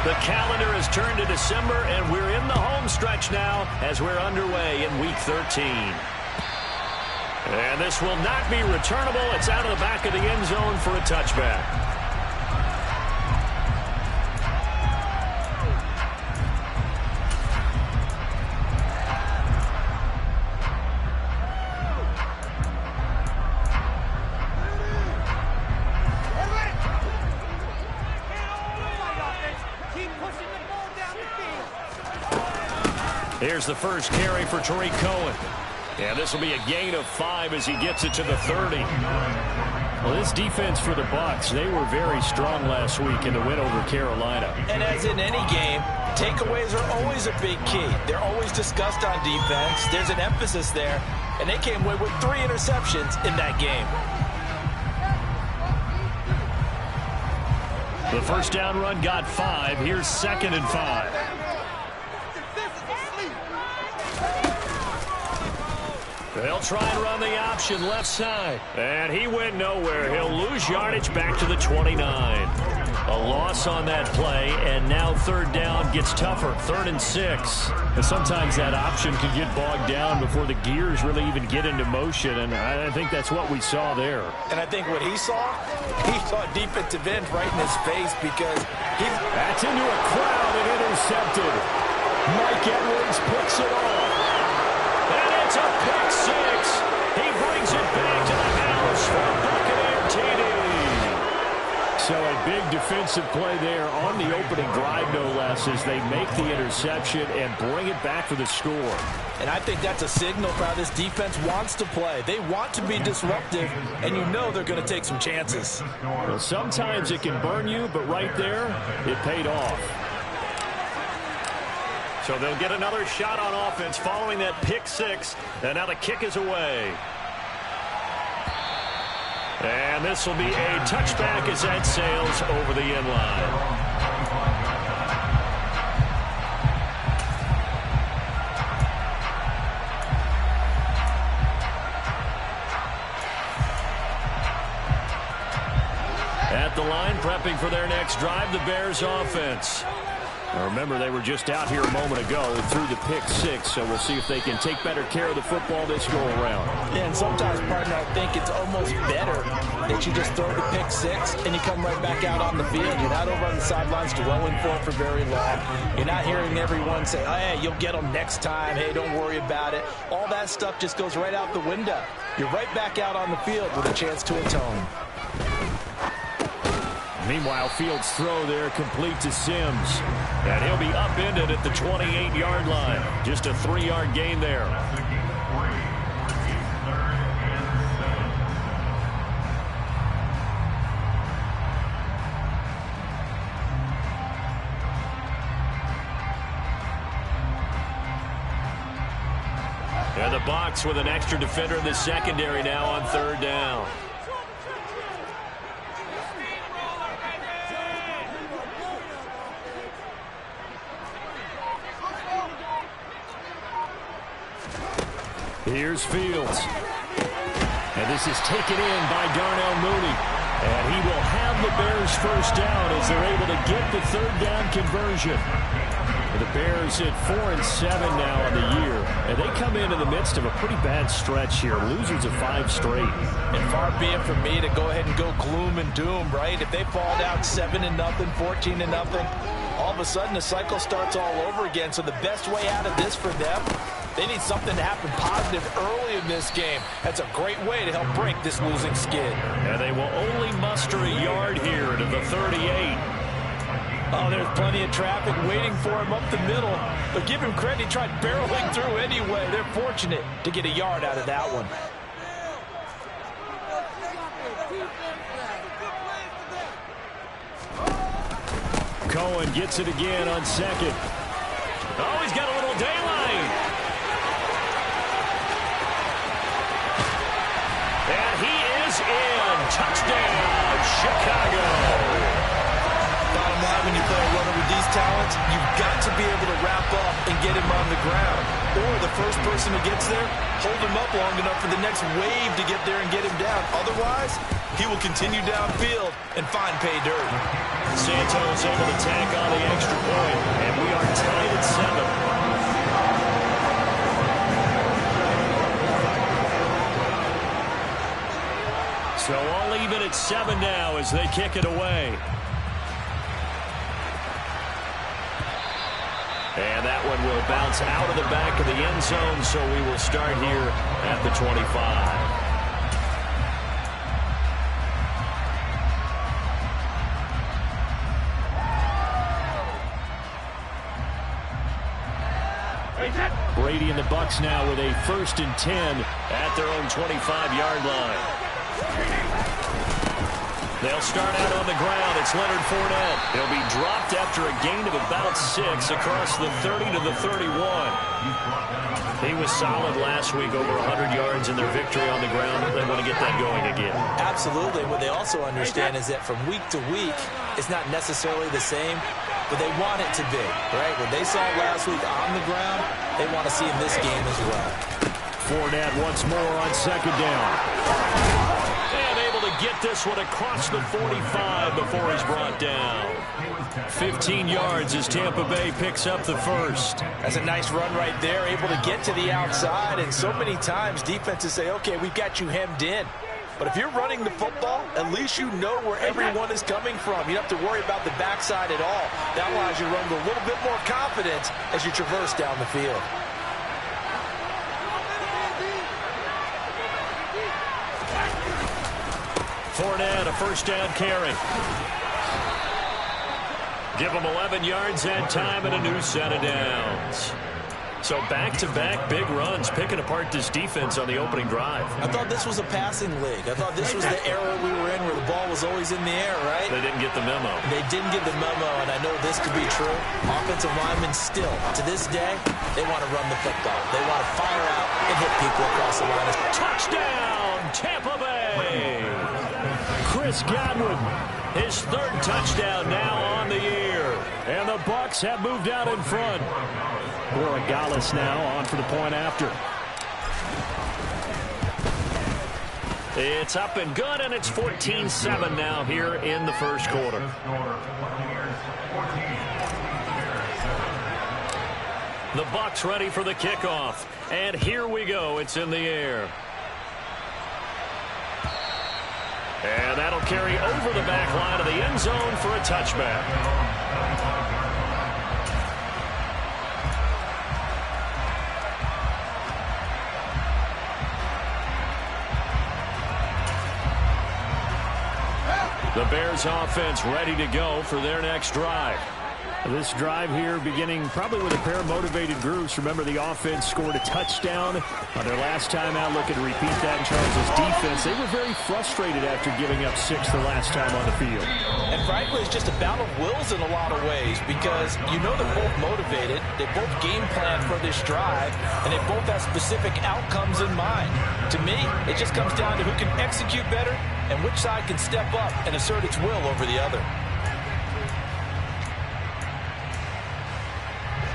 The calendar has turned to December, and we're in the home stretch now as we're underway in Week 13. And this will not be returnable. It's out of the back of the end zone for a touchback. Here's the first carry for Tariq Cohen. And this will be a gain of 5 as he gets it to the 30. Well, this defense for the Bucs, they were very strong last week in the win over Carolina. And as in any game, takeaways are always a big key. They're always discussed on defense. There's an emphasis there. And they came away with 3 interceptions in that game. The first down run got 5. Here's 2nd and 5. They'll try and run the option left side. And he went nowhere. He'll lose yardage back to the 29. A loss on that play, and now 3rd down gets tougher. 3rd and 6. And sometimes that option can get bogged down before the gears really even get into motion, and I think that's what we saw there. And I think what he saw a defensive end right in his face because that's into a crowd and intercepted. Mike Edwards puts it off. And it's a pick 6. He brings it back to the house for a Buccaneer TD. So a big defensive play there on the opening drive, no less, as they make the interception and bring it back for the score. And I think that's a signal for how this defense wants to play. They want to be disruptive, and you know they're going to take some chances. Well, sometimes it can burn you, but right there, it paid off. So they'll get another shot on offense following that pick 6. And now the kick is away. And this will be a touchback as that sails over the end line. At the line, prepping for their next drive, the Bears offense. Now remember, they were just out here a moment ago through the pick 6, so we'll see if they can take better care of the football this go-around. Yeah, and sometimes, partner, I think it's almost better that you just throw the pick 6 and you come right back out on the field. You're not over on the sidelines dwelling for it for very long. You're not hearing everyone say, oh, hey, you'll get them next time. Hey, don't worry about it. All that stuff just goes right out the window. You're right back out on the field with a chance to atone. Meanwhile, Fields' throw there complete to Sims. And he'll be upended at the 28-yard line. Just a 3-yard gain there. And the Bucs with an extra defender in the secondary now on 3rd down. Here's Fields. And this is taken in by Darnell Mooney. And he will have the Bears first down as they're able to get the 3rd down conversion. The Bears at 4-7 now on the year. And they come in the midst of a pretty bad stretch here. Losers of 5 straight. And far be it from me to go ahead and go gloom and doom, right? If they fall down 7-0, 14-0, all of a sudden the cycle starts all over again. So the best way out of this for them, they need something to happen positive early in this game. That's a great way to help break this losing skid. And they will only muster a yard here to the 38. Oh, there's plenty of traffic waiting for him up the middle. But give him credit, he tried barreling through anyway. They're fortunate to get a yard out of that one. Cohen gets it again on 2nd. Oh, he's got a little daylight. And he is in. Touchdown, Chicago. Bottom line, when you play a runner with these talents, you've got to be able to wrap up and get him on the ground. or the first person who gets there, hold him up long enough for the next wave to get there and get him down. Otherwise, he will continue downfield and find pay dirt. Santos able to tack on the extra point, and we are tied at 7. So all even at 7 now as they kick it away. And that one will bounce out of the back of the end zone, so we will start here at the 25. Brady and the Bucs now with a 1st and 10 at their own 25-yard line. They'll start out on the ground. It's Leonard Fournette. He'll be dropped after a gain of about 6 across the 30 to the 31. He was solid last week, over 100 yards in their victory on the ground. They want to get that going again. Absolutely. What they also understand is that from week to week, it's not necessarily the same, but they want it to be, right? What they saw last week on the ground, they want to see in this game as well. Fournette once more on 2nd down. And able to get this one across the 45 before he's brought down. 15 yards as Tampa Bay picks up the 1st. That's a nice run right there, able to get to the outside. And so many times defenses say, okay, we've got you hemmed in. But if you're running the football, at least you know where everyone is coming from. You don't have to worry about the backside at all. That allows you to run with a little bit more confidence as you traverse down the field. Fournette, a 1st down carry. Give him 11 yards that time and a new set of downs. So back-to-back big runs, picking apart this defense on the opening drive. I thought this was a passing league. I thought this was the era we were in where the ball was always in the air, right? They didn't get the memo. They didn't get the memo, and I know this to be true. Offensive linemen still, to this day, they want to run the football. They want to fire out and hit people across the line. Touchdown, Tampa Bay! Chris Godwin, his 3rd touchdown now on the year. And the Bucs have moved out in front. Borregales now on for the point after. It's up and good, and it's 14-7 now here in the 1st quarter. The Bucs ready for the kickoff. And here we go. It's in the air. And that'll carry over the back line of the end zone for a touchback. The Bears offense ready to go for their next drive. This drive here beginning probably with a pair of motivated groups. Remember, the offense scored a touchdown on their last time out. Looking to repeat that in Charles' defense. They were very frustrated after giving up 6 the last time on the field. And frankly, it's just a battle of wills in a lot of ways because you know they're both motivated. They both game plan for this drive, and they both have specific outcomes in mind. To me, it just comes down to who can execute better and which side can step up and assert its will over the other.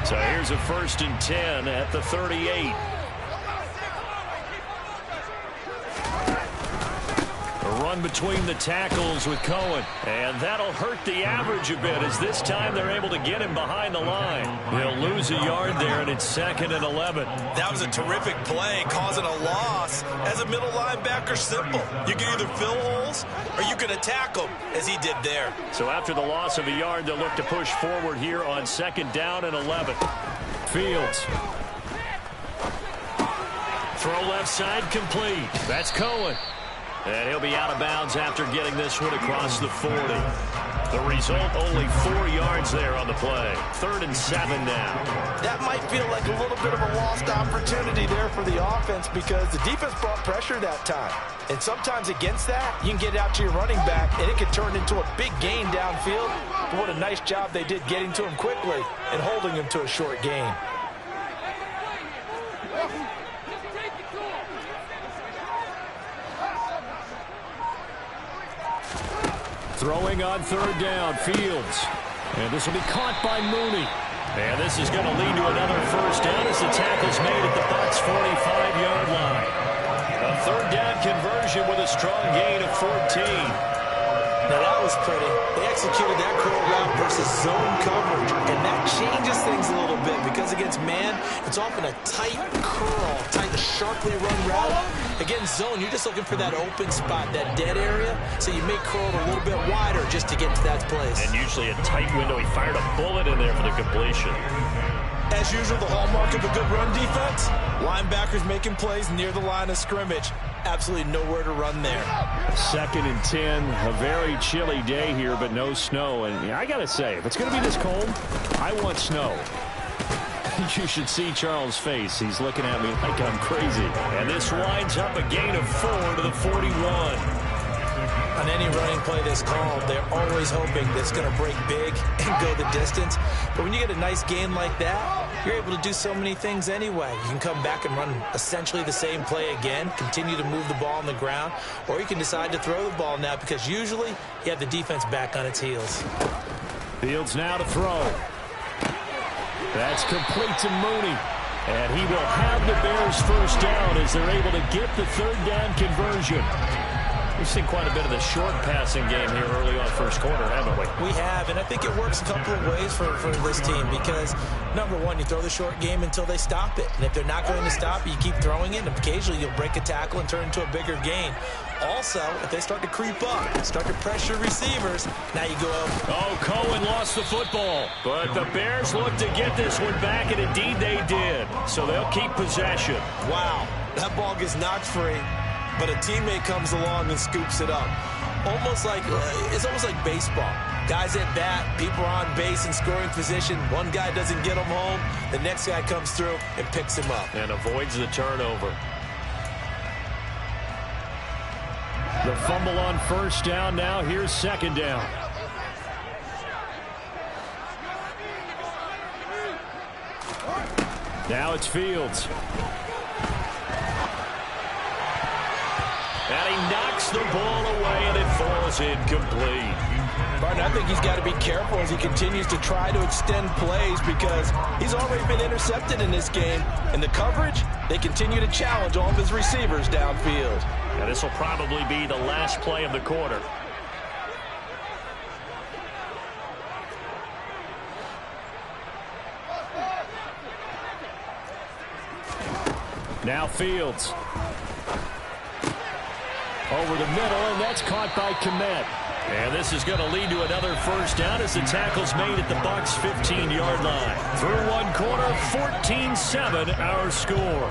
So here's a 1st and 10 at the 38. A run between the tackles with Cohen. And that'll hurt the average a bit as this time they're able to get him behind the line. They'll lose a yard there, and it's 2nd and 11. That was a terrific play, causing a loss. As a middle linebacker, simple. You can either fill holes or you can attack them, as he did there. So after the loss of a yard, they'll look to push forward here on 2nd down and 11. Fields. Throw left side complete. That's Cohen. And he'll be out of bounds after getting this one across the 40. The result, only 4 yards there on the play. 3rd and 7 now. That might feel like a little bit of a lost opportunity there for the offense because the defense brought pressure that time. And sometimes against that, you can get out to your running back, and it can turn into a big gain downfield. But what a nice job they did getting to him quickly and holding him to a short gain. Throwing on 3rd down, Fields. And this will be caught by Mooney. And this is going to lead to another first down as the tackle's made at the Bucs' 45-yard line. A third down conversion with a strong gain of 14. Now that was pretty. They executed that curl route versus zone coverage, and that changes things a little bit because against man, it's often a tight curl, tight, sharply run route. Against zone, you're just looking for that open spot, that dead area, so you may curl it a little bit wider just to get to that place. And usually a tight window. He fired a bullet in there for the completion. As usual, the hallmark of a good run defense, linebackers making plays near the line of scrimmage. Absolutely nowhere to run there. 2nd and 10, a very chilly day here, but no snow. And I got to say, if it's going to be this cold, I want snow. You should see Charles' face. He's looking at me like I'm crazy. And this winds up a gain of 4 to the 41. On any running play that's called, they're always hoping that it's going to break big and go the distance. But when you get a nice gain like that, you're able to do so many things anyway. You can come back and run essentially the same play again, continue to move the ball on the ground, or you can decide to throw the ball now because usually you have the defense back on its heels. Fields now to throw. That's complete to Mooney. And he will have the Bears first down as they're able to get the third down conversion. We've seen quite a bit of the short passing game here early on first quarter, haven't we? We have, and I think it works a couple of ways for this team because, number one, you throw the short game until they stop it. And if they're not going to stop it, you keep throwing it, and occasionally you'll break a tackle and turn into a bigger gain. Also, if they start to creep up, start to pressure receivers, now you go up. Oh, Cohen lost the football. But the Bears look to get this one back, and indeed they did. So they'll keep possession. Wow, that ball gets knocked free, but a teammate comes along and scoops it up. It's almost like baseball. Guys at bat, people are on base in scoring position. One guy doesn't get him home. The next guy comes through and picks him up. And avoids the turnover. The fumble on first down. Now here's second down. Now it's Fields. And he knocks the ball away, and it falls incomplete. Martin, I think he's got to be careful as he continues to try to extend plays because he's already been intercepted in this game. And the coverage, they continue to challenge all of his receivers downfield. And this will probably be the last play of the quarter. Now Fields. Over the middle, and that's caught by Kmet. And this is going to lead to another first down as the tackle's made at the Bucs' 15-yard line. Through one quarter, 14-7 our score.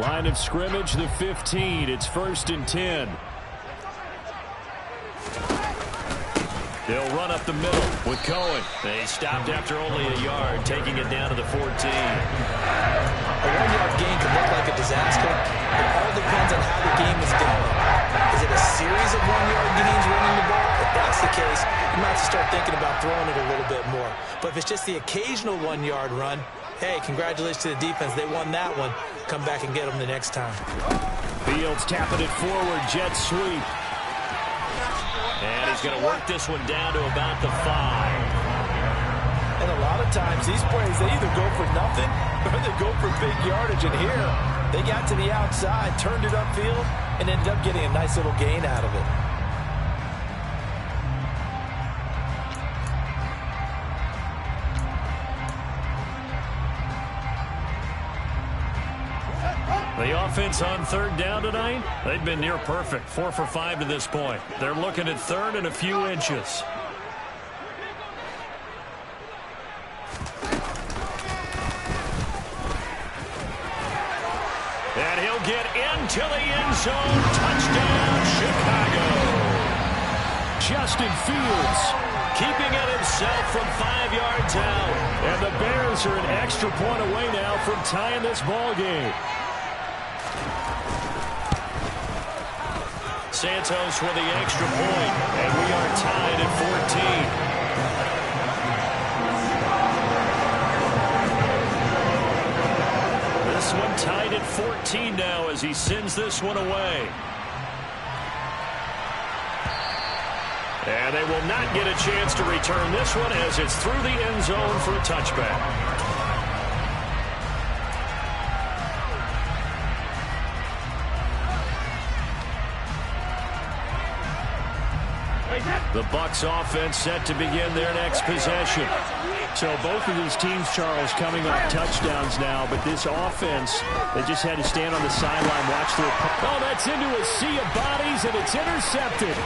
Line of scrimmage, the 15. It's 1st and 10. They'll run up the middle with Cohen. They stopped after only a yard, taking it down to the 14. A one-yard gain can look like a disaster. It all depends on how the game is going. Is it a series of one-yard gains running the ball? If that's the case, you might have to start thinking about throwing it a little bit more. But if it's just the occasional one-yard run, hey, congratulations to the defense. They won that one. Come back and get them the next time. Fields tapping it forward, jet sweep. And he's going to work this one down to about the 5. And a lot of times, these plays, they either go for nothing or they go for big yardage. And here, they got to the outside, turned it upfield, and ended up getting a nice little gain out of it. The offense on third down tonight, they've been near perfect. 4 for 5 to this point. They're looking at third and a few inches. And he'll get into the end zone. Touchdown, Chicago. Justin Fields keeping it himself from 5 yards out. And the Bears are an extra point away now from tying this ball game. Santos with the extra point, and we are tied at 14. This one tied at 14 now as he sends this one away. And they will not get a chance to return this one as it's through the end zone for a touchback. The Bucs offense set to begin their next possession. So both of these teams, Charles, coming off touchdowns now, but this offense, they just had to stand on the sideline, watch their... Oh, that's into a sea of bodies, and it's intercepted.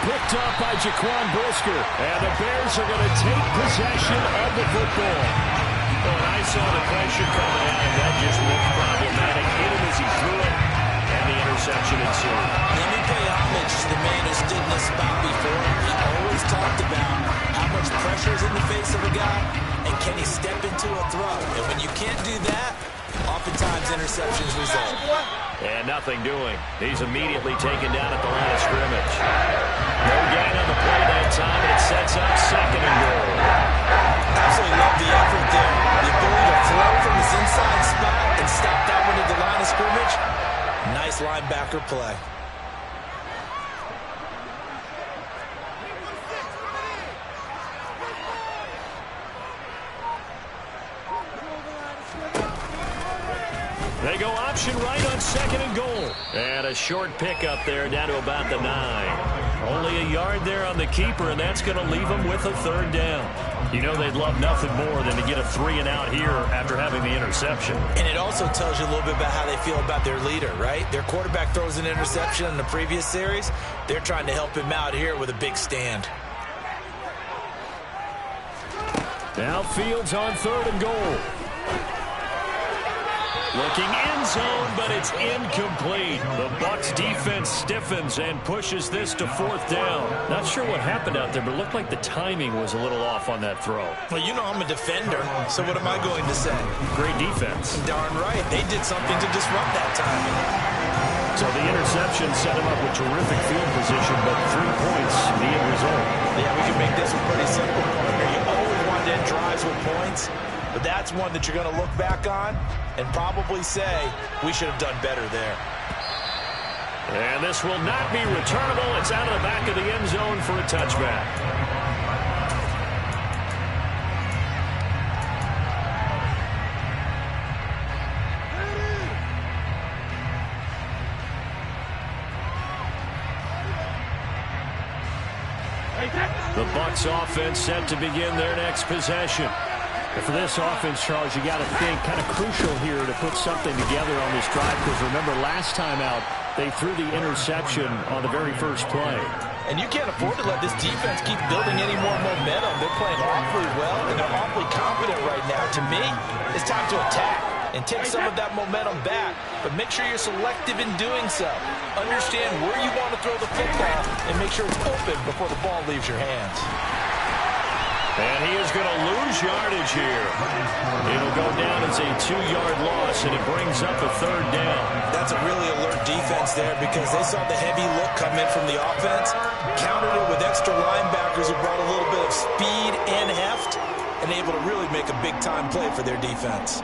Picked off by Jaquan Brisker. And the Bears are going to take possession of the football. Oh, and I saw the pressure coming out, and that just looked problematic. Hit him as he threw it, and the interception ensued. Let me pay homage to the man who stood in this spot before. He always talked about how much pressure is in the face of a guy, and can he step into a throw? And when you can't do that, oftentimes interceptions result. And nothing doing. He's immediately taken down at the line of scrimmage. No gain on the play that time, and it sets up second and goal. Absolutely love the effort there. The ability to throw from his inside spot and stop that one at the line of scrimmage. Nice linebacker play. They go option right on second and goal. And a short pickup there down to about the 9. Only a yard there on the keeper, and that's going to leave them with a third down. You know they'd love nothing more than to get a 3-and-out here after having the interception. And it also tells you a little bit about how they feel about their leader, right? Their quarterback throws an interception in the previous series. They're trying to help him out here with a big stand. Now Fields on third and goal. Looking end zone, but it's incomplete. The Bucs defense stiffens and pushes this to fourth down. Not sure what happened out there, but it looked like the timing was a little off on that throw. Well, you know I'm a defender, so what am I going to say? Great defense. Darn right. They did something to disrupt that timing. So the interception set him up with terrific field position, but 3 points, the end result. Yeah, we can make this one pretty simple. You always want to end drives with points. But that's one that you're going to look back on and probably say, we should have done better there. And this will not be returnable. It's out of the back of the end zone for a touchback. The Bucs offense set to begin their next possession. And for this offense, Charles, you got to think kind of crucial here to put something together on this drive, because remember last time out they threw the interception on the very first play. And you can't afford to let this defense keep building any more momentum. They're playing awfully well, and they're awfully confident right now. To me, it's time to attack and take some of that momentum back, but make sure you're selective in doing so. Understand where you want to throw the football and make sure it's open before the ball leaves your hands. And he is going to lose yardage here. It'll go down as a 2-yard loss, and it brings up a third down. That's a really alert defense there because they saw the heavy look come in from the offense, countered it with extra linebackers who brought a little bit of speed and heft, and able to really make a big-time play for their defense.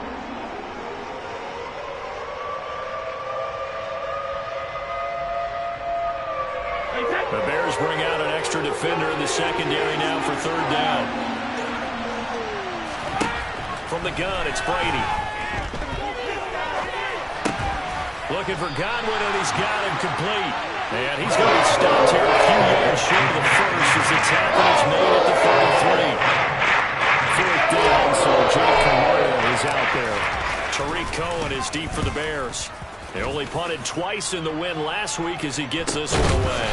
The Bears bring out an extra defender in the secondary now for third down. From the gun, it's Brady. Looking for Godwin, and he's got him complete. And he's going to be stopped here a few yards short of the first as the tackle is made at the 33. Fourth down, so Jake Camarda is out there. Tariq Cohen is deep for the Bears. They only punted twice in the win last week as he gets this one away.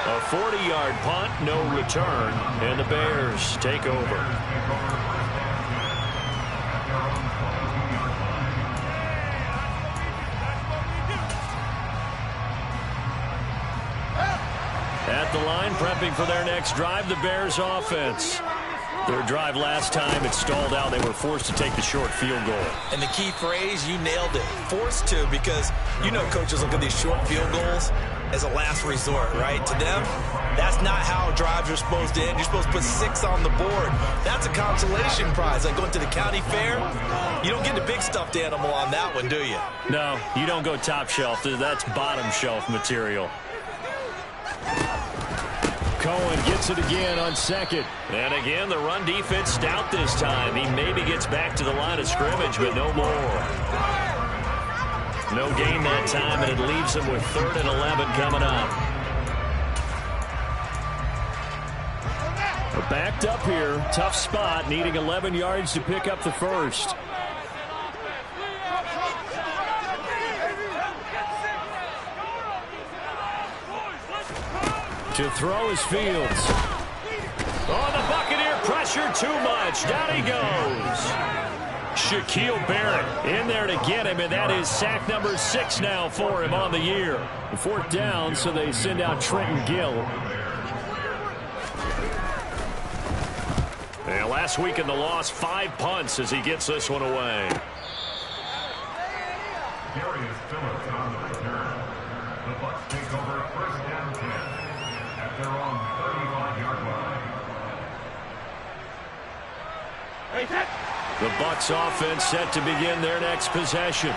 A 40-yard punt, no return, and the Bears take over. At the line, prepping for their next drive, the Bears offense. Their drive last time, it stalled out. They were forced to take the short field goal. And the key phrase, you nailed it, forced to, because you know coaches look at these short field goals as a last resort, right? To them, that's not how drives are supposed to end. You're supposed to put 6 on the board. That's a consolation prize. Like going to the county fair, you don't get the big stuffed animal on that one, do you? No, you don't go top shelf. That's bottom shelf material. Cohen gets it again on second. And again, the run defense stout this time. He maybe gets back to the line of scrimmage, but no more. No gain that time, and it leaves him with 3rd and 11 coming up. We're backed up here. Tough spot, needing 11 yards to pick up the first. To throw is Fields. Oh, the Buccaneer pressure too much. Down he goes. Shaquille Barrett in there to get him, and that is sack number 6 now for him on the year. 4th down, so they send out Trenton Gill. And last week in the loss, 5 punts as he gets this one away. Darius Phillips on the return. The Bucs take over 1st down 10 at their own 35-yard line. The Bucs offense set to begin their next possession.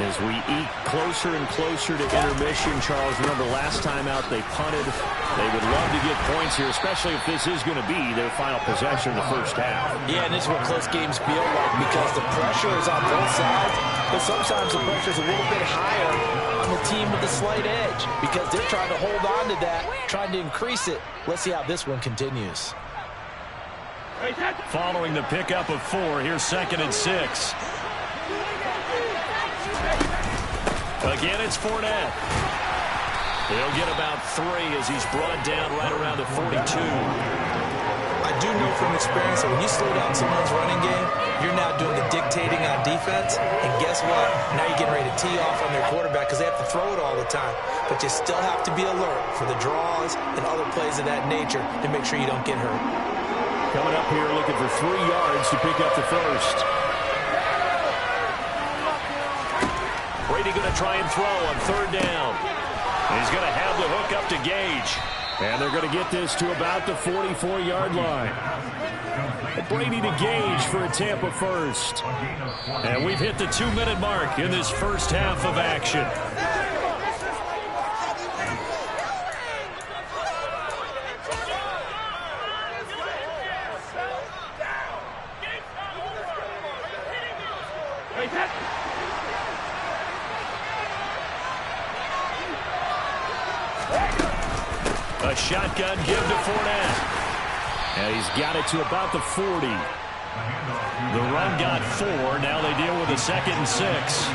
As we eke closer and closer to intermission, Charles, remember last time out they punted. They would love to get points here, especially if this is going to be their final possession in the first half. Yeah, and this is what close games feel like, because the pressure is on both sides, but sometimes the pressure is a little bit higher on the team with the slight edge, because they're trying to hold on to that, trying to increase it. Let's see how this one continues. Following the pickup of 4, here's 2nd and 6. Again, it's Fournette. He'll get about 3 as he's brought down right around the 42. I do know from experience that when you slow down someone's running game, you're now doing the dictating on defense. And guess what? Now you're getting ready to tee off on their quarterback because they have to throw it all the time. But you still have to be alert for the draws and other plays of that nature to make sure you don't get hurt. Coming up here looking for 3 yards to pick up the first. Brady going to try and throw on 3rd down. He's going to have the hook up to Gage. And they're going to get this to about the 44-yard line. Brady to Gage for a Tampa first. And we've hit the 2-minute mark in this first half of action. A shotgun give to Fournette. And he's got it to about the 40. The run got 4. Now they deal with a 2nd and 6.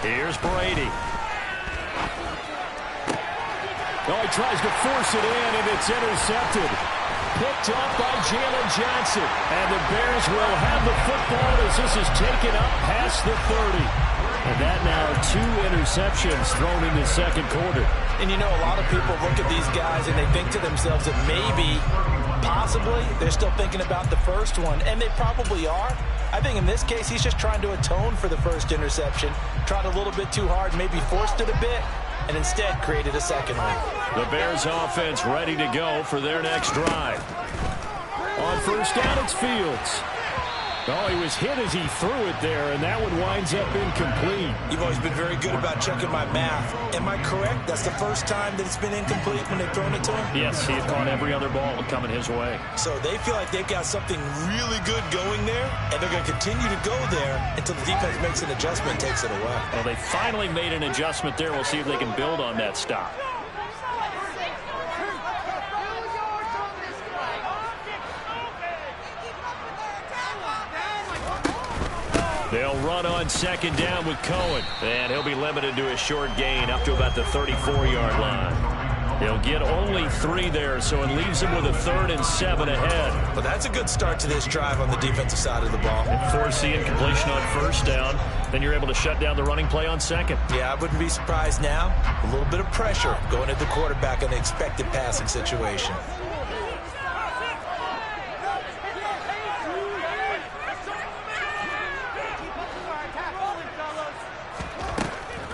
Here's Brady. Oh, he tries to force it in, and it's intercepted. Picked up by Jalen Johnson. And the Bears will have the football as this is taken up past the 30. And that now 2 interceptions thrown in the 2nd quarter. And you know, a lot of people look at these guys and they think to themselves that maybe, possibly, they're still thinking about the first one. And they probably are. I think in this case, he's just trying to atone for the first interception. Tried a little bit too hard, maybe forced it a bit, and instead created a 2nd one. The Bears offense ready to go for their next drive. On 1st down, it's Fields. Oh, he was hit as he threw it there, and that one winds up incomplete. You've always been very good about checking my math. Am I correct? That's the first time that it's been incomplete when they've thrown it to him? Yes, he had caught every other ball coming his way. So they feel like they've got something really good going there, and they're going to continue to go there until the defense makes an adjustment and takes it away. Well, they finally made an adjustment there. We'll see if they can build on that stop. They'll run on 2nd down with Cohen. And he'll be limited to a short gain up to about the 34-yard line. He'll get only 3 there, so it leaves him with a 3rd and 7 ahead. Well, that's a good start to this drive on the defensive side of the ball. And forcing completion on 1st down, then you're able to shut down the running play on 2nd. Yeah, I wouldn't be surprised now. A little bit of pressure going at the quarterback in an expected passing situation.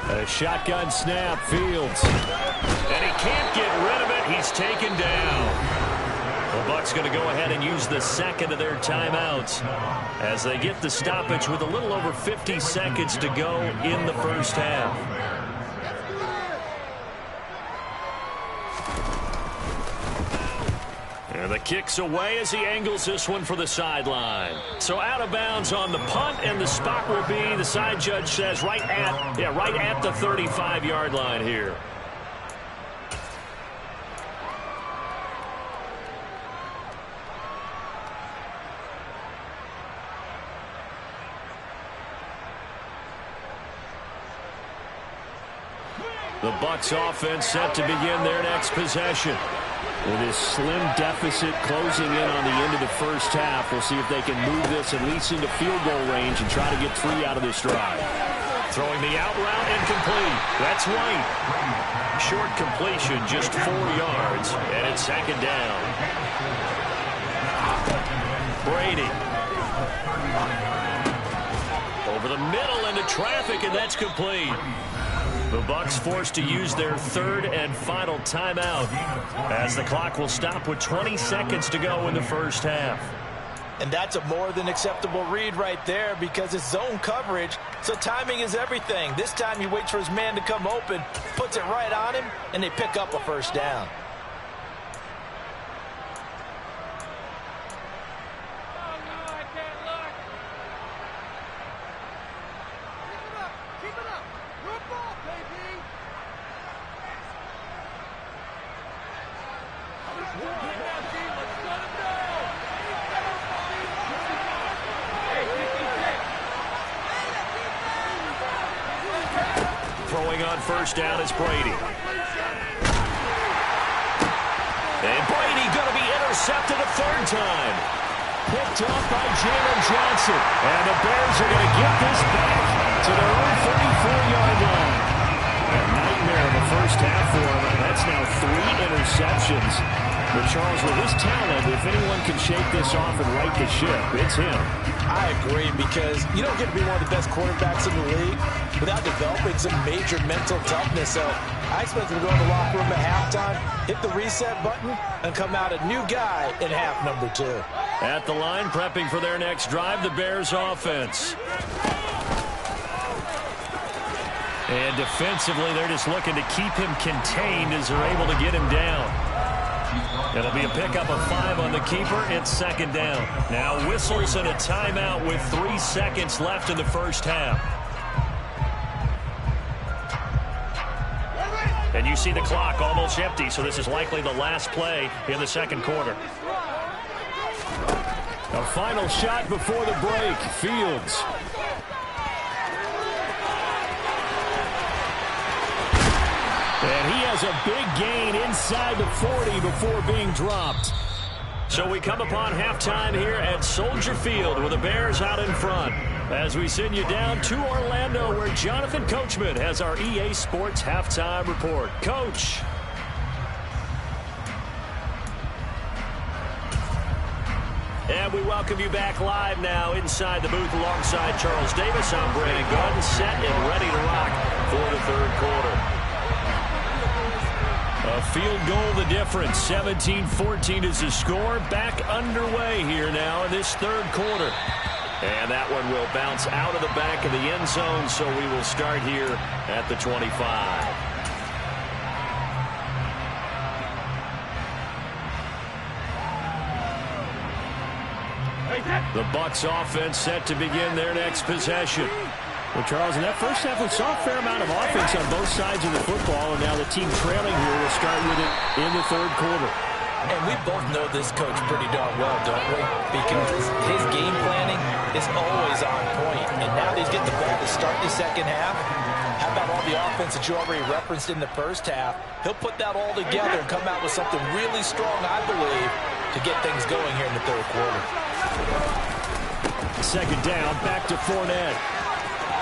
A shotgun snap, Fields. And he can't get rid of it. He's taken down. The Bucs going to go ahead and use the 2nd of their timeouts as they get the stoppage with a little over 50 seconds to go in the 1st half. And the kick's away as he angles this one for the sideline. So out of bounds on the punt, and the spot will be, the side judge says, right at the 35-yard line here. The Bucs offense set to begin their next possession. With this slim deficit closing in on the end of the 1st half, we'll see if they can move this at least into field goal range and try to get 3 out of this drive. Throwing the out route incomplete. That's White. Short completion, just 4 yards, and it's 2nd down. Brady. Over the middle into traffic, and that's complete. The Bucs forced to use their 3rd and final timeout as the clock will stop with 20 seconds to go in the 1st half. And that's a more than acceptable read right there because it's zone coverage, so timing is everything. This time he waits for his man to come open, puts it right on him, and they pick up a 1st down. Throwing on 1st down is Brady. And Brady going to be intercepted a 3rd time. Picked off by Jalen Johnson. And the Bears are going to get this back to their own 34-yard line. A nightmare in the 1st half for him. That's now 3 interceptions. But Charles, with his talent, if anyone can shake this off and right the ship, it's him. I agree, because you don't get to be one of the best quarterbacks in the league without developing some major mental toughness. So I expect him to go in the locker room at halftime, hit the reset button, and come out a new guy in half number 2. At the line, prepping for their next drive, the Bears offense. And defensively, they're just looking to keep him contained as they're able to get him down. It'll be a pickup of 5 on the keeper. It's 2nd down. Now whistles and a timeout with 3 seconds left in the 1st half. And you see the clock almost empty, so this is likely the last play in the 2nd quarter. A final shot before the break. Fields. And he has a big gain inside the 40 before being dropped. So we come upon halftime here at Soldier Field with the Bears out in front as we send you down to Orlando where Jonathan Coachman has our EA Sports halftime report. Coach. And we welcome you back live now inside the booth alongside Charles Davis. I'm Brandon Garden, set and ready to rock for the 3rd quarter. A field goal the difference. 17-14 is the score. Back underway here now in this 3rd quarter. And that one will bounce out of the back of the end zone, so we will start here at the 25. The Bucs offense set to begin their next possession. Well, Charles, in that 1st half, we saw a fair amount of offense on both sides of the football, and now the team trailing here will start with it in the 3rd quarter. And we both know this coach pretty darn well, don't we? Because his game planning is always on point. And now he's getting the ball to start the 2nd half. How about all the offense that you already referenced in the first half? He'll put that all together and come out with something really strong, I believe, to get things going here in the third quarter. Second down, back to Fournette.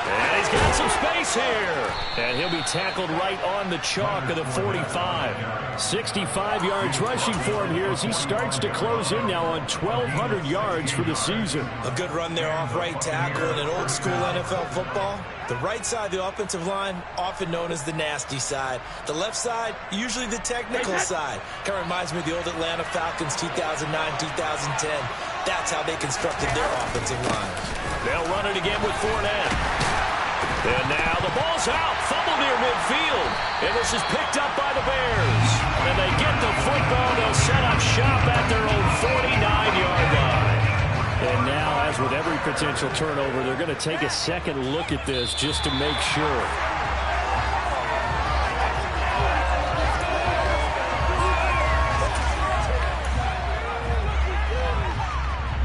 And he's got some space here. And he'll be tackled right on the chalk of the 45. 65 yards rushing for him here as he starts to close in now on 1,200 yards for the season. A good run there off right tackle in an old school NFL football. The right side of the offensive line, often known as the nasty side. The left side, usually the technical side. Kind of reminds me of the old Atlanta Falcons 2009, 2010. That's how they constructed their offensive line. They'll run it again with Fournette. And now the ball's out. Fumble near midfield. And this is picked up by the Bears. And they get the football. They'll set up shop at their own 49-yard line. And now, as with every potential turnover, they're going to take a second look at this just to make sure.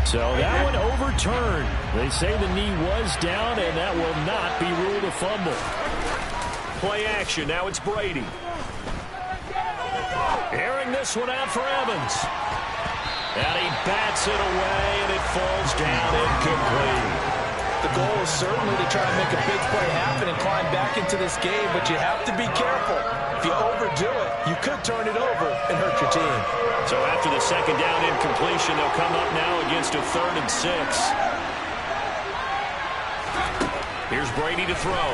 So that one overturned. They say the knee was down, and that will not be ruled a fumble. Play action. Now it's Brady. Airing this one out for Evans. And he bats it away, and it falls down incomplete. The goal is certainly to try and make a big play happen and climb back into this game, but you have to be careful. If you overdo it, you could turn it over and hurt your team. So after the second down incompletion, they'll come up now against a 3rd and 6. Here's Brady to throw.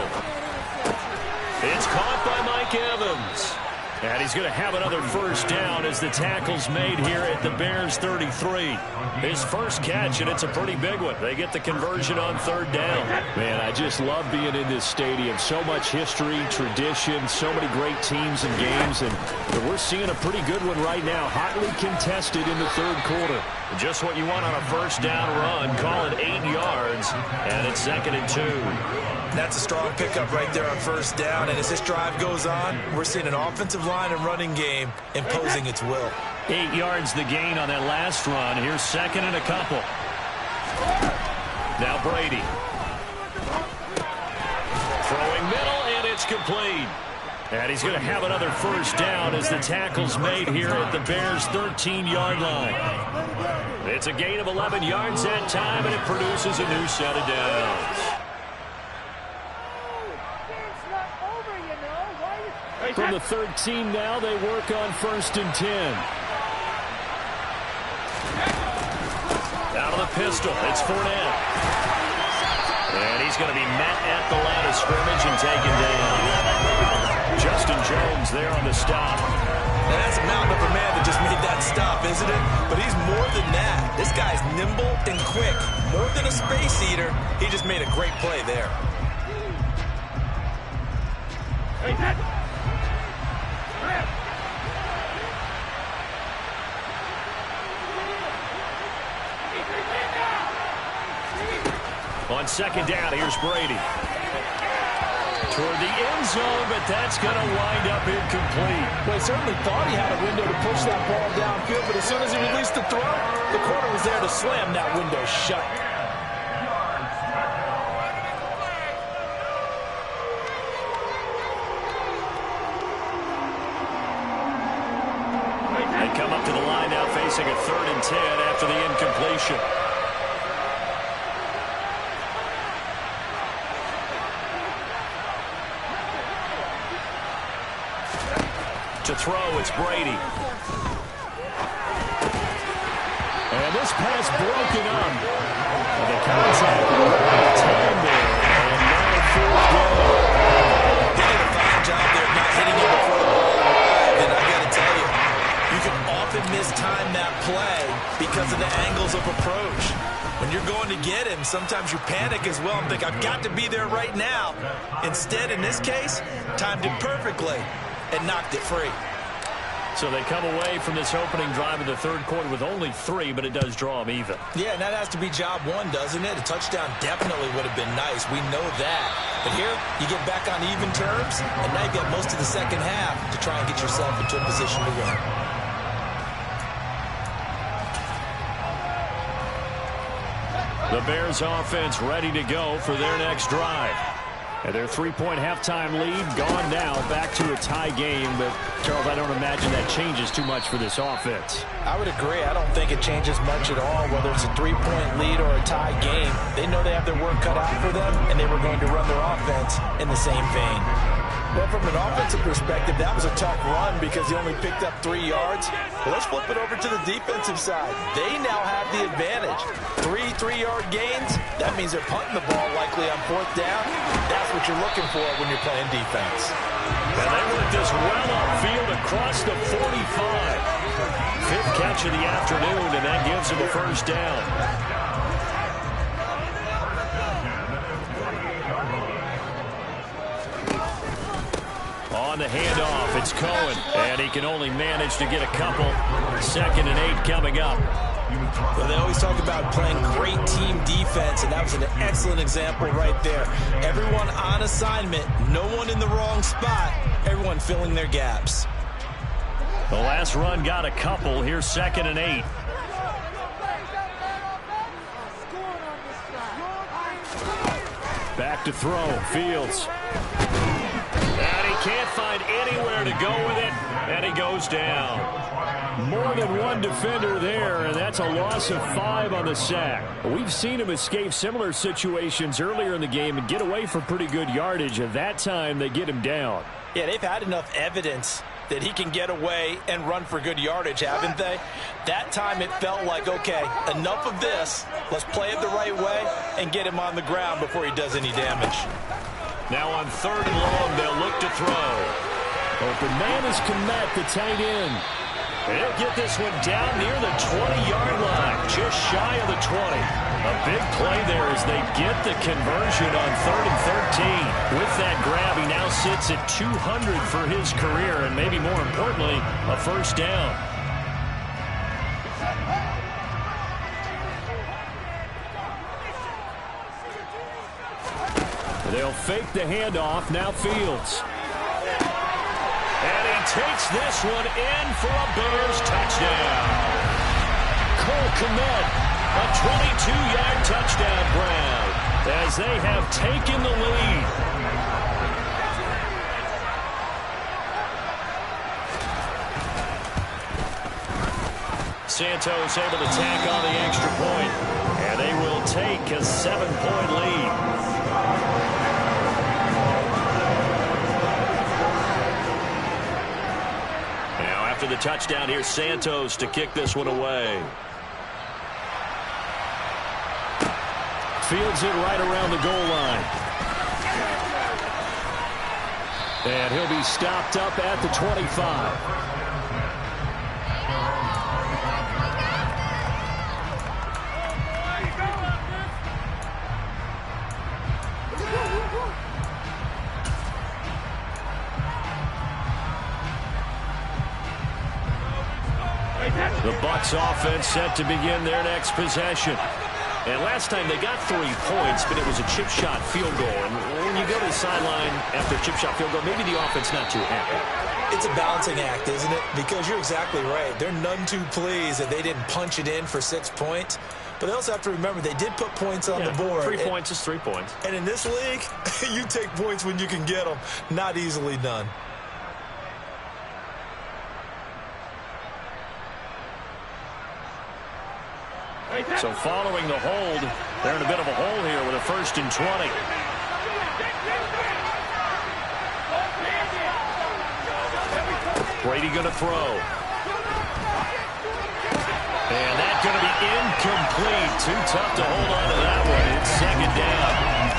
It's caught by Mike Evans. And he's going to have another first down as the tackle's made here at the Bears 33. His first catch, and it's a pretty big one. They get the conversion on 3rd down. Man, I just love being in this stadium. So much history, tradition, so many great teams and games, and we're seeing a pretty good one right now. Hotly contested in the 3rd quarter. Just what you want on a first down run. Call it 8 yards, and it's 2nd and 2. That's a strong pickup right there on first down. And as this drive goes on, we're seeing an offensive line and running game imposing its will. 8 yards the gain on that last run. Here's 2nd and a couple. Now Brady. Throwing middle, and it's complete. And he's going to have another first down as the tackle's made here at the Bears' 13-yard line. It's a gain of 11 yards that time, and it produces a new set of downs. From the 13 now, they work on 1st and 10. Out of the pistol, it's Fournette. And he's going to be met at the line of scrimmage and taken down. Justin Jones there on the stop. Now that's a mountain of a man that just made that stop, isn't it? But he's more than that. This guy's nimble and quick. More than a space eater, he just made a great play there. On 2nd down, here's Brady. Toward the end zone, but that's going to wind up incomplete. Well, he certainly thought he had a window to push that ball downfield, but as soon as he released the throw, the corner was there to slam that window shut. They come up to the line now facing a 3rd and 10 after the incompletion. To throw, it's Brady. And this pass broken up. And the contact right time there. And now 4th down. They did a fine job there of not hitting him before the ball arrived. And I got to tell you, you can often mistime that play because of the angles of approach. When you're going to get him, sometimes you panic as well and think, I've got to be there right now. Instead, in this case, timed it perfectly and knocked it free. So they come away from this opening drive in the 3rd quarter with only 3, but it does draw them even. Yeah, and that has to be job 1, doesn't it? A touchdown definitely would have been nice. We know that. But here, you get back on even terms, and now you've got most of the second half to try and get yourself into a position to win. The Bears offense ready to go for their next drive. And their three-point halftime lead gone now, back to a tie game. But, Charles, I don't imagine that changes too much for this offense. I would agree. I don't think it changes much at all, whether it's a three-point lead or a tie game. They know they have their work cut out for them, and they were going to run their offense in the same vein. But from an offensive perspective, that was a tough run because he only picked up 3 yards. But let's flip it over to the defensive side. They now have the advantage. 3 3-yard gains, that means they're punting the ball likely on 4th down. That's what you're looking for when you're playing defense. And they work this well upfield across the 45. 5th catch of the afternoon, and that gives them a first down. On the handoff, it's Cohen, and he can only manage to get a couple. 2nd and 8 coming up. Well, they always talk about playing great team defense, and that was an excellent example right there. Everyone on assignment, no one in the wrong spot, everyone filling their gaps. The last run got a couple. Here's 2nd and 8. Back to throw, Fields. And he can't find anywhere to go with it, and he goes down. More than one defender there, and that's a loss of 5 on the sack. We've seen him escape similar situations earlier in the game and get away for pretty good yardage, and that time they get him down. Yeah, they've had enough evidence that he can get away and run for good yardage, haven't they? That time it felt like, okay, enough of this. Let's play it the right way and get him on the ground before he does any damage. Now on 3rd and long, they'll look to throw. Open man is Komet, the tight end. They'll get this one down near the 20-yard line, just shy of the 20. A big play there as they get the conversion on 3rd and 13. With that grab, he now sits at 200 for his career, and maybe more importantly, a first down. They'll fake the handoff, now Fields. And he takes this one in for a Bears touchdown. Cole Komet, a 22-yard touchdown grab as they have taken the lead. Santos able to tack on the extra point, and they will take a 7-point lead. After the touchdown, here's Santos to kick this one away. Fields it right around the goal line. And he'll be stopped up at the 25. The Bucs offense set to begin their next possession. And last time they got 3 points, but it was a chip shot field goal. And when you go to the sideline after a chip shot field goal, maybe the offense not too happy. It's a balancing act, isn't it? Because you're exactly right. They're none too pleased that they didn't punch it in for 6 points. But they also have to remember they did put points on the board. 3 points is 3 points. And in this league, you take points when you can get them. Not easily done. So following the hold, they're in a bit of a hole here with a 1st and 20. Brady going to throw. And that's going to be incomplete. Too tough to hold on to that one. It's 2nd down.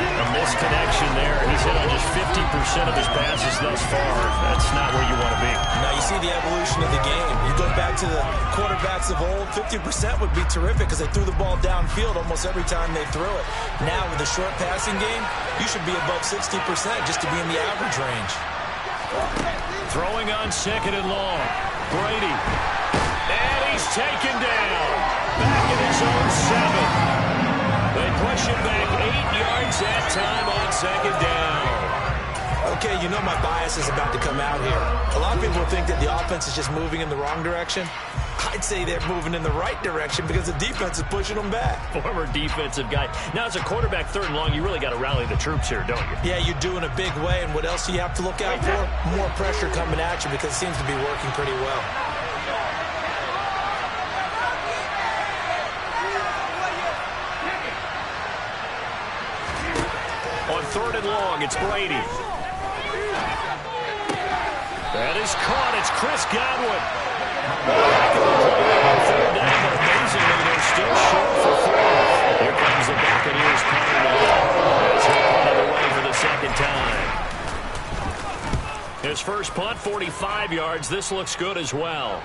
A misconnection there. He's hit on just 50% of his passes thus far. That's not where you want to be. Now you see the evolution of the game. You go back to the quarterbacks of old, 50% would be terrific because they threw the ball downfield almost every time they threw it. Now with the short passing game, you should be above 60% just to be in the average range. Throwing on 2nd and long. Brady. And he's taken down. Back in his own 7. They push him back 8 yards that time on 2nd down. Okay, you know my bias is about to come out here. A lot of people think that the offense is just moving in the wrong direction. I'd say they're moving in the right direction because the defense is pushing them back. Former defensive guy. Now, as a quarterback, 3rd and long, you really got to rally the troops here, don't you? Yeah, you're doing a big way, and what else do you have to look out for? More pressure coming at you because it seems to be working pretty well. On 3rd and long, it's Brady. That is caught. It's Chris Godwin. On 3rd down, but amazingly, they're still short for 4. Here comes the Buccaneers punter now. As he'll punt it away for the 2nd time. His first punt, 45 yards. This looks good as well.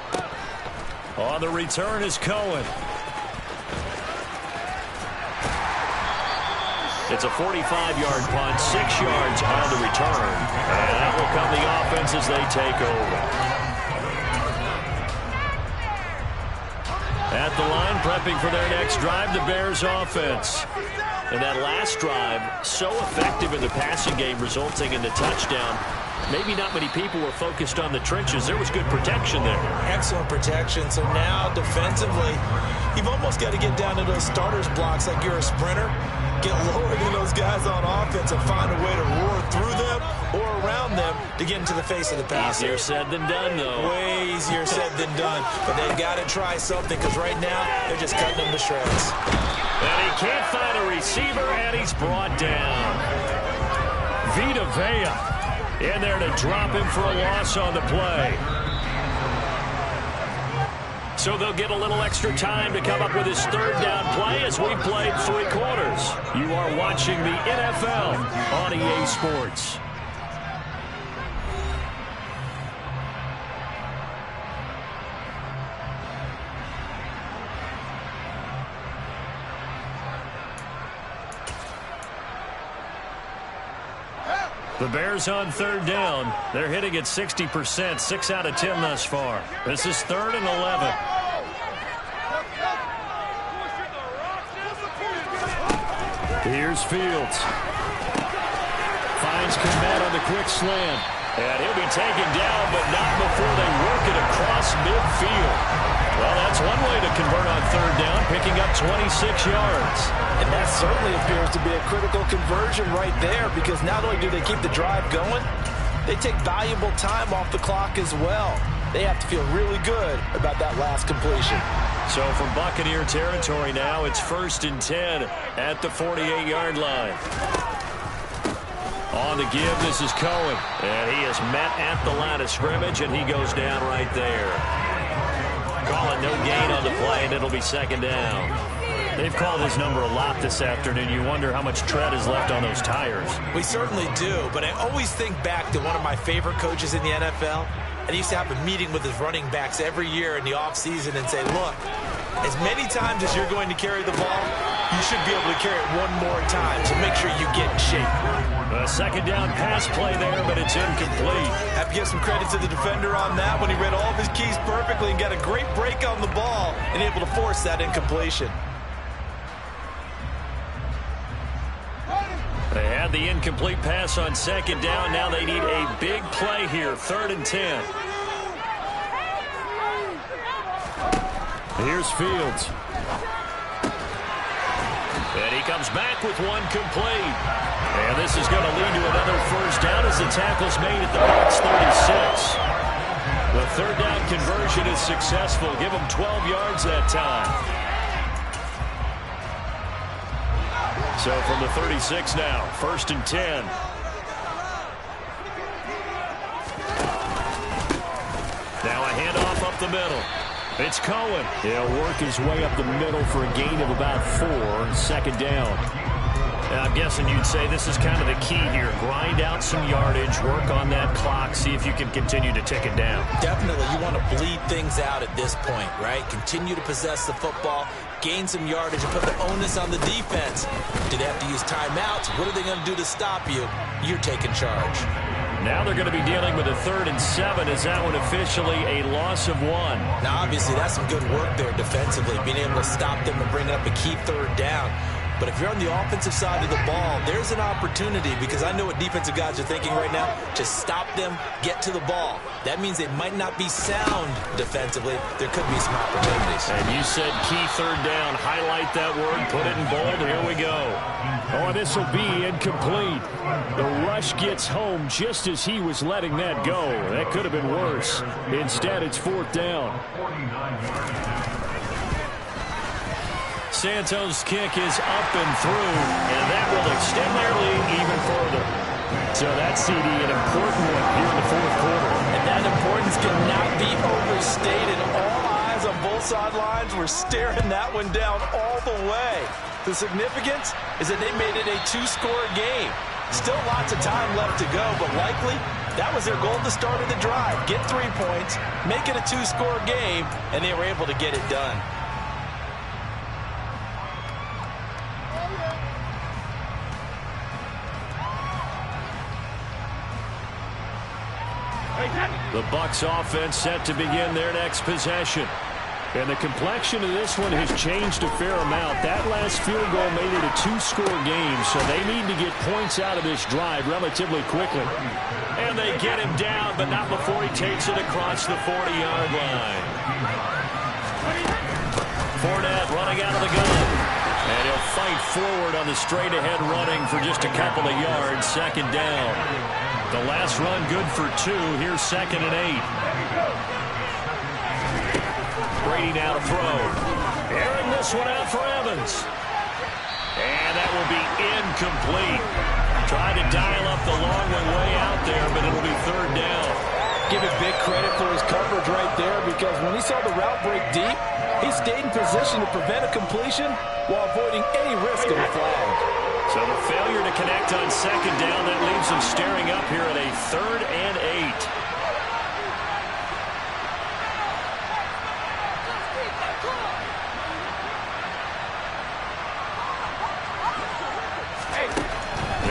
On the return is Cohen. It's a 45-yard punt, 6 yards on the return. And that will come the offense as they take over. At the line, prepping for their next drive, the Bears offense. And that last drive, so effective in the passing game, resulting in the touchdown. Maybe not many people were focused on the trenches. There was good protection there. Excellent protection. So now, defensively, you've almost got to get down to those starters blocks like you're a sprinter. Get lower than those guys on offense and find a way to roar through them or around them to get into the face of the passer. Easier said than done, though. Way easier said than done. But they've got to try something because right now they're just cutting them to shreds. And he can't find a receiver, and he's brought down. Vita Vea in there to drop him for a loss on the play. So they'll get a little extra time to come up with his 3rd down play as we played 3 quarters. You are watching the NFL on EA Sports. The Bears on 3rd down. They're hitting at 60%, 6 out of 10 thus far. This is 3rd and 11. Here's Fields. Finds Kmet on the quick slant. And he'll be taken down, but not before they work it across midfield. Well, that's one way to convert on 3rd down, picking up 26 yards. And that certainly appears to be a critical conversion right there because not only do they keep the drive going, they take valuable time off the clock as well. They have to feel really good about that last completion. So from Buccaneer territory now, it's 1st and 10 at the 48-yard line. On the give, this is Cohen. And he is met at the line of scrimmage, and he goes down right there. Calling no gain on the play, and it'll be 2nd down. They've called his number a lot this afternoon. You wonder how much tread is left on those tires. We certainly do, but I always think back to one of my favorite coaches in the NFL. And he used to have a meeting with his running backs every year in the offseason and say, look, as many times as you're going to carry the ball, you should be able to carry it one more time, so make sure you get in shape. A 2nd down pass play there, but it's incomplete. Have to give some credit to the defender on that when he read all of his keys perfectly and got a great break on the ball and able to force that incompletion. They had the incomplete pass on 2nd down. Now they need a big play here, 3rd and 10. Here's Fields. And he comes back with one complete. And this is going to lead to another 1st down as the tackle's made at the Bucs 36. The 3rd down conversion is successful. Give him 12 yards that time. So from the 36 now, 1st and 10. Now a handoff up the middle. It's Cohen. He'll work his way up the middle for a gain of about 4, 2nd down. And I'm guessing you'd say this is kind of the key here. Grind out some yardage, work on that clock, see if you can continue to tick it down. Definitely, you want to bleed things out at this point, right? Continue to possess the football, gain some yardage, and put the onus on the defense. Do they have to use timeouts? What are they going to do to stop you? You're taking charge. Now they're going to be dealing with a 3rd and 7. Is that one officially a loss of 1? Now, obviously, that's some good work there defensively, being able to stop them and bring up a key 3rd down. But if you're on the offensive side of the ball, there's an opportunity, because I know what defensive guys are thinking right now. Just stop them, get to the ball. That means they might not be sound defensively. There could be some opportunities. And you said key third down. Highlight that word, put it in bold. Here we go. Oh, this will be incomplete. The rush gets home just as he was letting that go. That could have been worse. Instead, it's fourth down. Santos' kick is up and through, and that will extend their lead even further. So that CD, an important one here in the fourth quarter. And that importance cannot be overstated. All eyes on both sidelines were staring that one down all the way. The significance is that they made it a two-score game. Still lots of time left to go, but likely that was their goal at the start of the drive. Get 3 points, make it a two-score game, and they were able to get it done. The Bucs offense set to begin their next possession. And the complexion of this one has changed a fair amount. That last field goal made it a two-score game, so they need to get points out of this drive relatively quickly. And they get him down, but not before he takes it across the 40-yard line. Fournette running out of the gun. And he'll fight forward on the straight-ahead running for just a couple of yards. Second down. The last run good for 2. Here's 2nd and 8. Brady now to throw. Airing this one out for Evans. And that will be incomplete. Tried to dial up the long one way out there, but it'll be third down. Give it big credit for his coverage right there, because when he saw the route break deep, he stayed in position to prevent a completion while avoiding any risk of a flag. So the failure to connect on second down, that leaves them staring up here at a 3rd and 8.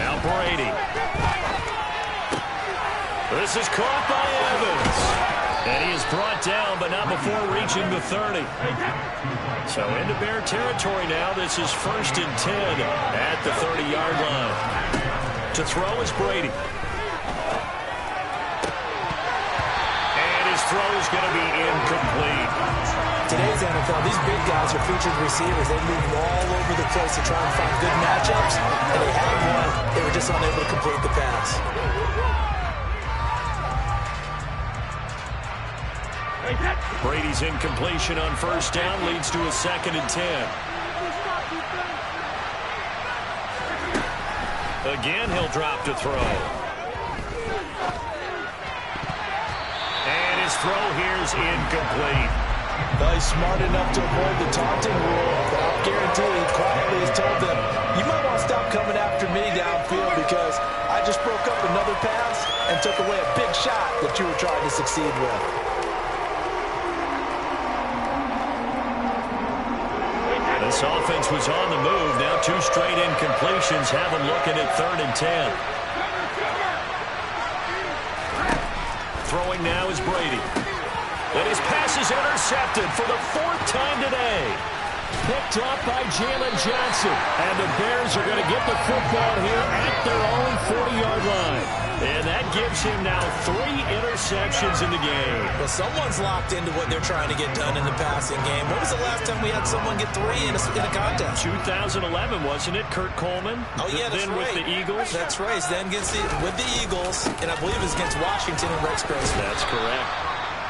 Now Brady. This is caught by Evans. And he is brought down, but not before reaching the 30. So into Bear territory now. This is 1st and 10 at the 30-yard line. To throw is Brady. And his throw is going to be incomplete. Today's NFL, these big guys are featured receivers. They move all over the place to try and find good matchups, and they had one. They were just unable to complete the pass. Brady's incompletion on 1st down leads to a 2nd and 10. Again, he'll drop to throw. And his throw here's incomplete. Well, he's smart enough to avoid the taunting rule, but I'll guarantee he quietly has told them, you might want to stop coming after me downfield, because I just broke up another pass and took away a big shot that you were trying to succeed with. This offense was on the move. Now 2 straight incompletions have them looking at 3rd and 10. Throwing now is Brady. And his pass is intercepted for the 4th time today. Picked off by Jalen Johnson. And the Bears are going to get the football here at their own 40-yard line. And that gives him now 3 interceptions in the game. Well, someone's locked into what they're trying to get done in the passing game. When was the last time we had someone get 3 in a contest? 2011, wasn't it? Kurt Coleman? Oh, yeah, that's then right. With the Eagles? That's right. Then with the Eagles, and I believe it was against Washington and Rex Grossman. That's correct.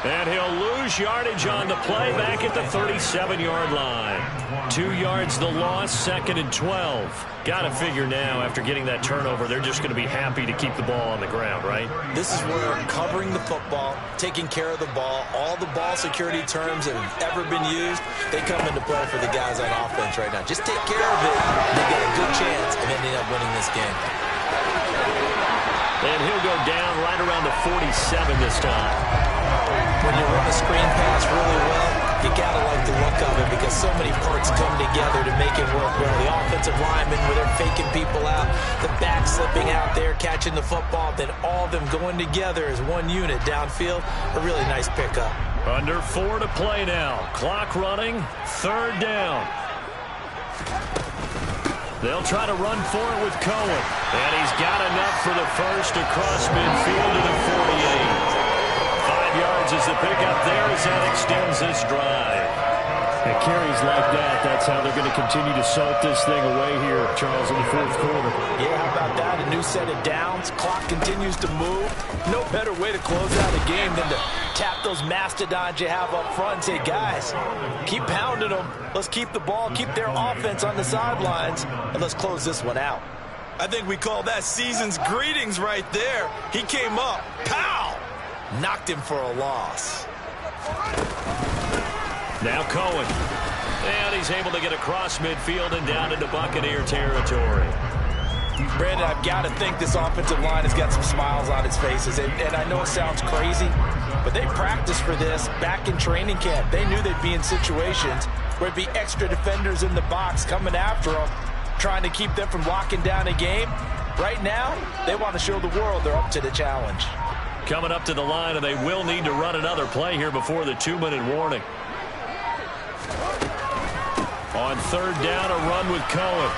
And he'll lose yardage on the play back at the 37-yard line. 2 yards the loss, 2nd and 12. Got to figure now, after getting that turnover, they're just going to be happy to keep the ball on the ground, right? This is where covering the football, taking care of the ball, all the ball security terms that have ever been used, they come into play for the guys on offense right now. Just take care of it, and they get a good chance of ending up winning this game. And he'll go down right around the 47 this time. When you run a screen pass really well, you gotta like the look of it, because so many parts come together to make it work well. The offensive linemen, where they're faking people out, the back slipping out there, catching the football, then all of them going together as one unit downfield. A really nice pickup. Under 4 to play now. Clock running. 3rd down. They'll try to run for it with Cohen. And he's got enough for the first across midfield to the 48. 5 yards is the pickup there as that extends this drive. And carries like that, that's how they're going to continue to salt this thing away here, Charles, in the fourth quarter. Yeah, how about that? A new set of downs. Clock continues to move. No better way to close out a game than to tap those mastodons you have up front and say, guys, keep pounding them. Let's keep the ball, keep their offense on the sidelines, and let's close this one out. I think we call that season's greetings right there. He came up, pow! Knocked him for a loss. Now Cohen. And he's able to get across midfield and down into Buccaneer territory. Brandon, I've got to think this offensive line has got some smiles on its faces. And I know it sounds crazy, but they practiced for this back in training camp. They knew they'd be in situations where it'd be extra defenders in the box coming after them, trying to keep them from locking down a game. Right now, they want to show the world they're up to the challenge. Coming up to the line, and they will need to run another play here before the 2-minute warning. On third down, a run with Cohen.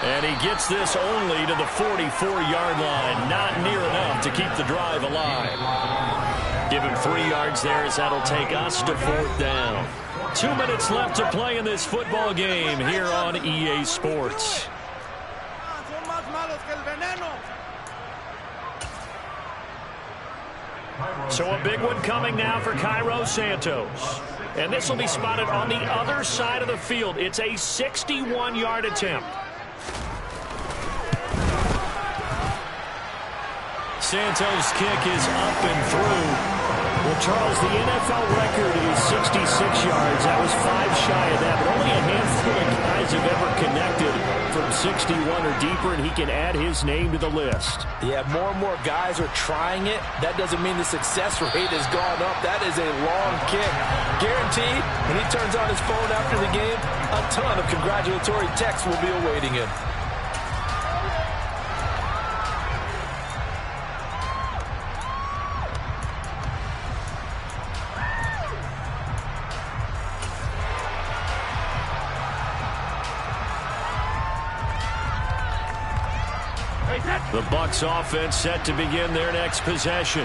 And he gets this only to the 44-yard line. Not near enough to keep the drive alive. Give him 3 yards there as that'll take us to fourth down. 2 minutes left to play in this football game here on EA Sports. So a big one coming now for Cairo Santos. And this will be spotted on the other side of the field. It's a 61-yard attempt. Santos' kick is up and through. Well, Charles, the NFL record is 66 yards. That was 5 shy of that, but only a handful of guys have ever connected from 61 or deeper, and he can add his name to the list. Yeah, more and more guys are trying it. That doesn't mean the success rate has gone up. That is a long kick. Guaranteed, when he turns on his phone after the game, a ton of congratulatory texts will be awaiting him. The Bucs offense set to begin their next possession.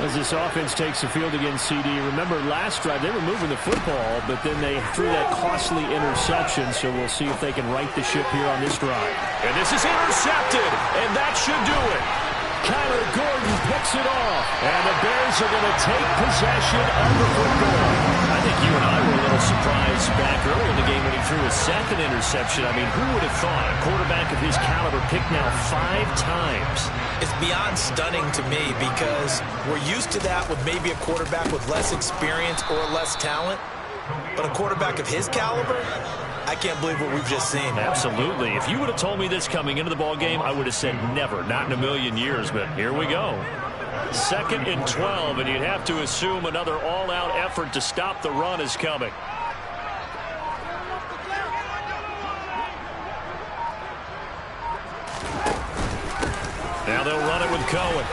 As this offense takes the field against CD, remember last drive they were moving the football, but then they threw that costly interception, so we'll see if they can right the ship here on this drive. And this is intercepted, and that should do it. Kyler Gordon picks it off, and the Bears are going to take possession of the football. I think you and I were a little surprised back early in the game when he threw his second interception. I mean, who would have thought a quarterback of his caliber picked now 5 times? It's beyond stunning to me because we're used to that with maybe a quarterback with less experience or less talent. But a quarterback of his caliber, I can't believe what we've just seen. Absolutely. If you would have told me this coming into the ball game, I would have said never, not in a million years. But here we go. 2nd and 12, and you'd have to assume another all-out effort to stop the run is coming. Now they'll run it with Cohen.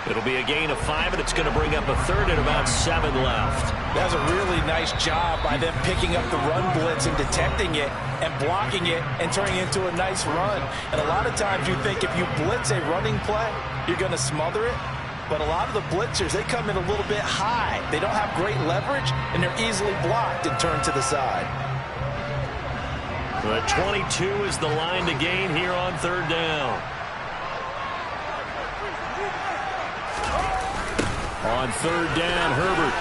It'll be a gain of 5, and it's going to bring up a third and about 7 left. That's a really nice job by them picking up the run blitz and detecting it and blocking it and turning it into a nice run. And a lot of times you think if you blitz a running play, you're going to smother it. But a lot of the blitzers, they come in a little bit high. They don't have great leverage, and they're easily blocked and turned to the side. But 22 is the line to gain here on third down. On third down, Herbert.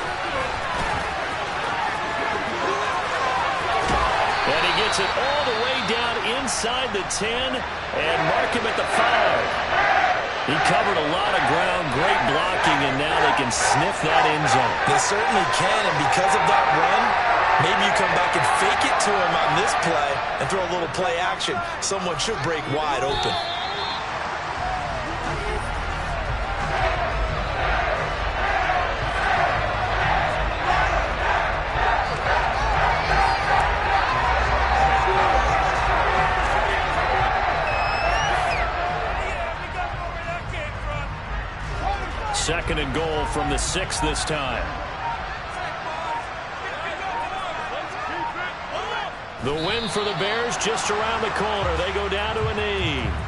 And he gets it all the way down inside the 10 and mark him at the 5. He covered a lot of ground, great blocking, and now they can sniff that end zone. They certainly can, and because of that run, maybe you come back and fake it to him on this play and throw a little play action. Someone should break wide open. Second and goal from the 6 this time. The win for the Bears just around the corner. They go down to a knee.